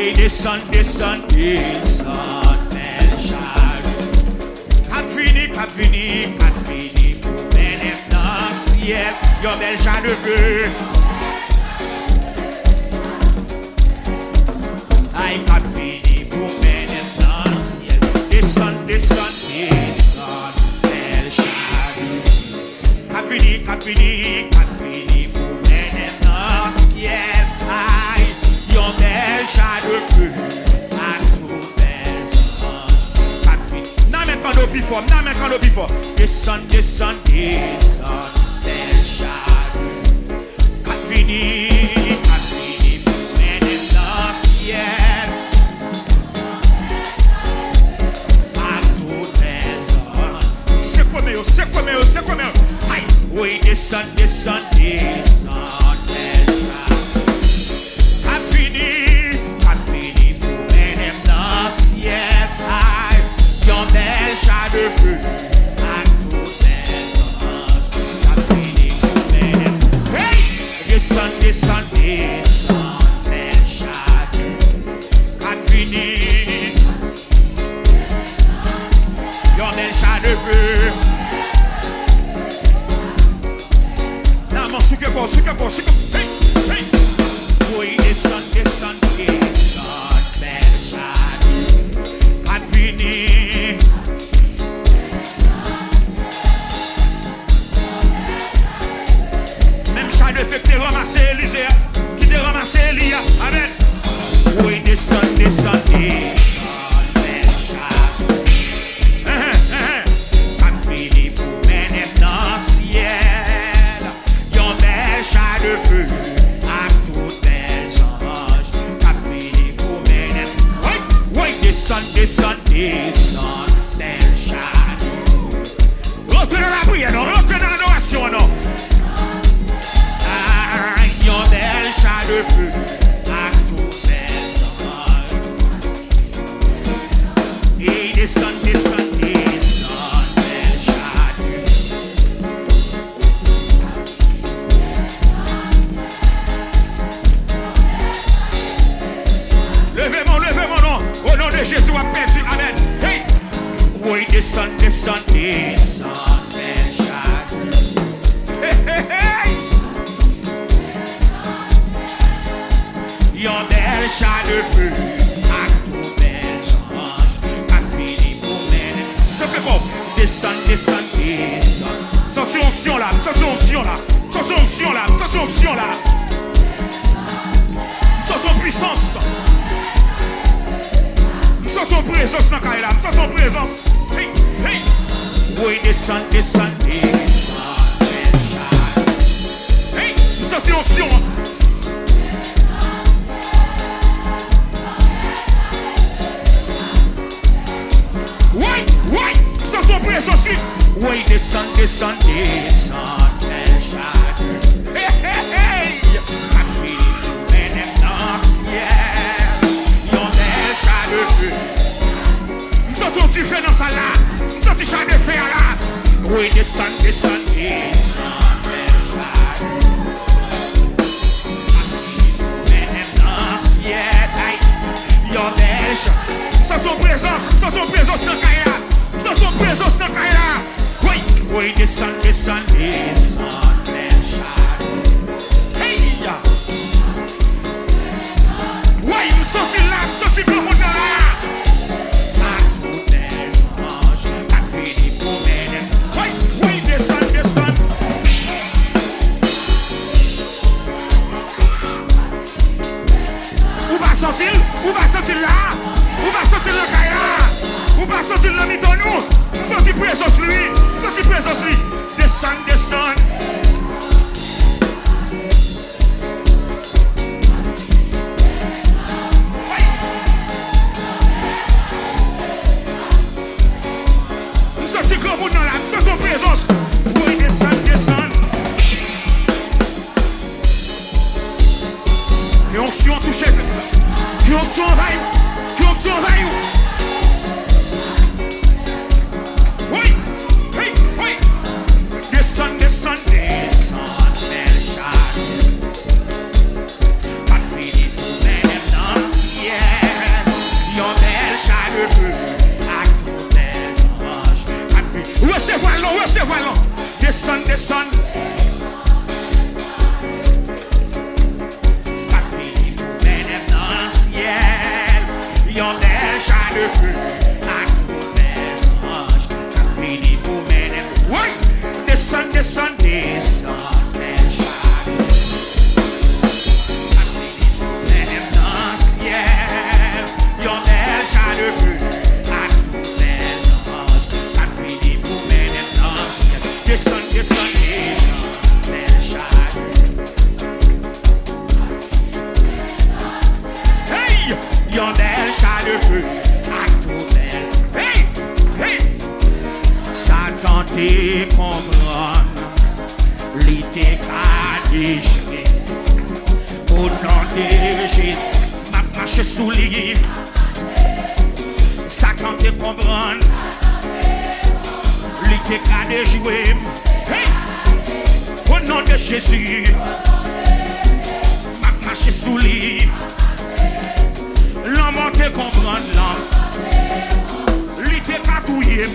Et descend, descend, descend, belle chadou. Cap fini, pour mener dans le ciel. Yo belle chadou feu. Aïe, cap fini, pour mener dans le ciel. Descend, descend, descend, belle chadou. Cap fini, pour mener dans le ciel. Aïe, yo belle chadou feu. Now make on before. Descend, descend, descend, belle chadou. Cat fini, pour mener dans le ciel. À toutes les heures. C'est comme eux. Aïe, oui, descend, descend, descend, belle chadou. Cat fini, pour mener dans le ciel. Aïe. Yon belle chat de feu à tous les anges. Cap fini pour mener. Hey! Descend, descend, descend, belle chat. Cap fini. Yon belle chat de feu. Non, mon sucre. Hey! Hey! Oui, descend, descend, descend, belle chat. Cap fini. De fait que t'es ramassé Élysée, qui t'es ramassé Elia, amen. Oui, descend, descend, belle chadou. Cap fini pour mener dans le ciel. Yon belle chat de feu à toutes les anges. Cap fini pour mener. Oui, descend, descend, descend, belle chadou. Rentre dans la prière, non, rentre dans l'adoration, non. Yon belle chat de feu à tous les anges. Et descend, descend, descend, belle chadou. Levez mon nom, au nom de Jésus à perdu, amen. Hey! Oui, descend, descend, descend, belle chadou. Hey, hey, hey! Yon belle chat de feu à tous les anges. Cap fini pour mener. C'est fait quoi? Descend, descend, descend. Sorti onction là. Sorti puissance. Sorti présence dans la là. Sorti présence. Hey, hey. Oui, descend, descend, descend. Belle chat. Hey, sorti onction. Oui, descend, descend, descend, belle chadou. Hey, hey, hey! Cap fini pour mener dans le ciel. Yon belle chat de feu. M'sentons du feu dans sa là. M'sentons chat de feu là. Oui, descend, descend, descend. Pas fini pour mener dans le ciel. Yon bel chat de feu à tous mes anges. Pas fini pour mener. Oui, descend, descend, descend. Bel chat de feu. Pas fini pour mener dans le ciel. Yon bel chat de feu à tous mes anges. Pas fini pour mener dans le ciel. Descend, descend, descend. Bel chat de feu. Hey, yon bel chat de feu à tout belle. Hey, hey. Satan te comprendre, li te ka déjoué. Au nom de Jésus, m'a marché sous lui. Satan te comprendre, li te ka déjoué. Hey, au nom de Jésus, m'a marché sous lui. L'homme te comprendre l'homme. Li te katouye.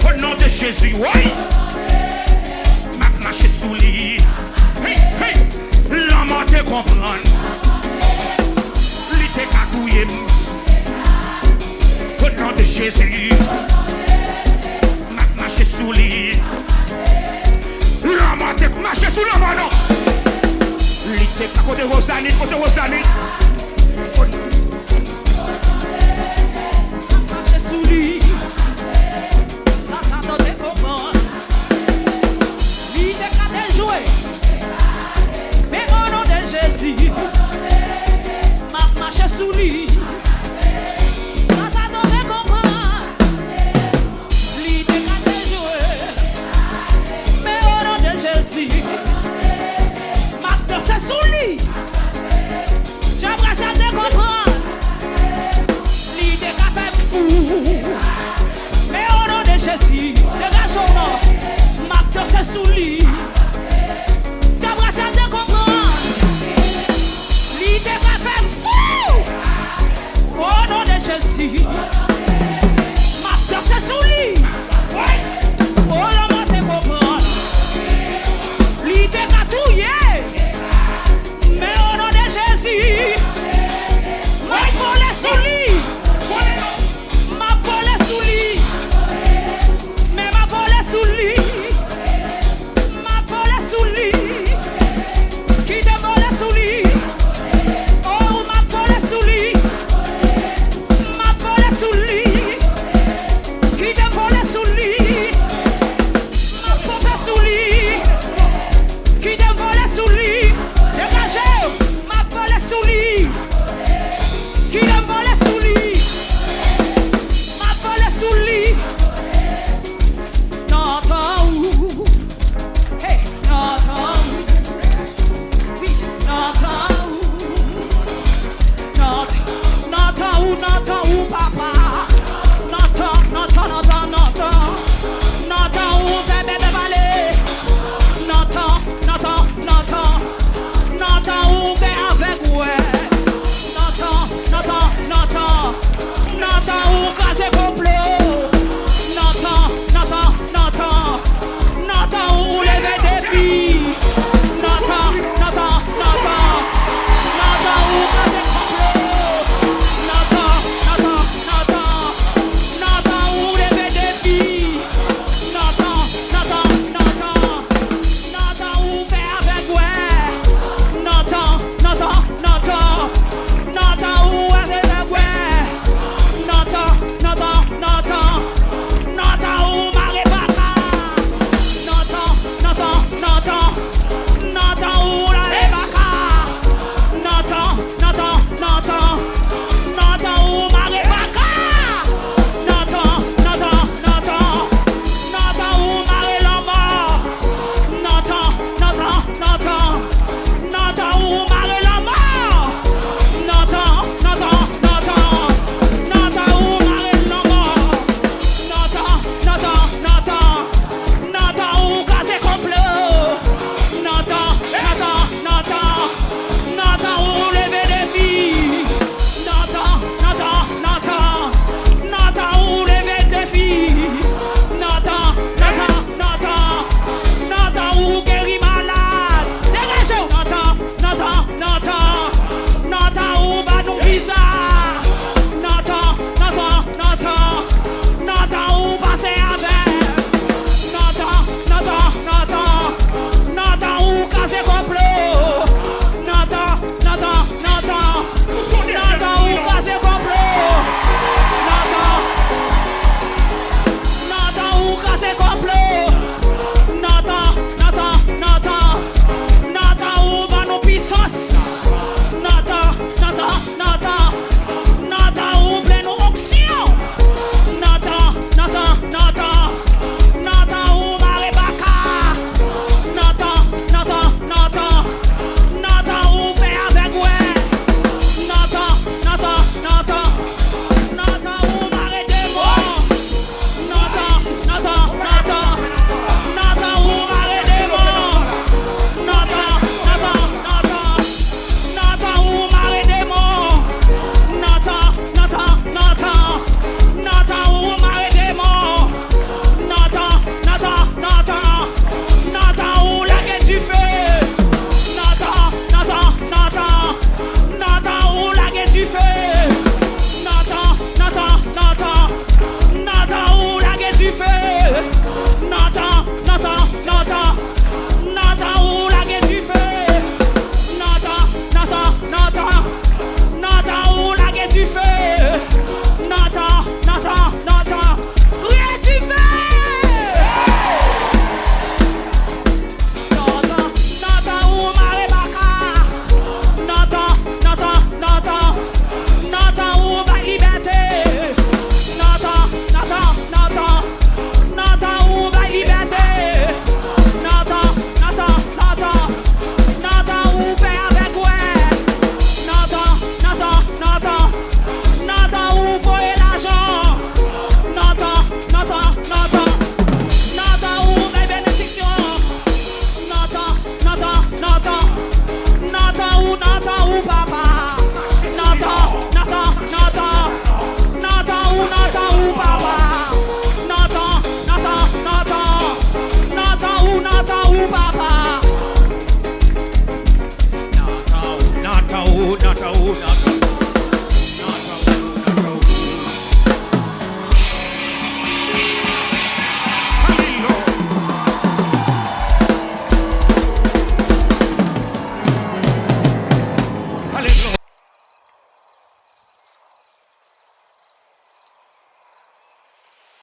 Au nom de Jésus, oui. M'a marché sous lui. Hey, hey. L'homme te comprendre. Li te katouye. Au nom de Jésus. M'a marché sous lui. L'homme te marché sous l'homme, non. Li te côté rose d'année, côté rose d'année. Marcher sous lui, ça s'attendait comment? L'idée qu'a déjoué, mais au nom de Jésus, m'a marché sous lui, ça s'attendait comment? L'idée qu'a déjoué, mais au nom de Jésus, m'a dansé sous lui. J'aimerais ça te comprendre. L'idée qu'a fait fou. Mais au nom de Jésus, dégage au nom. M'a dansé sous lui.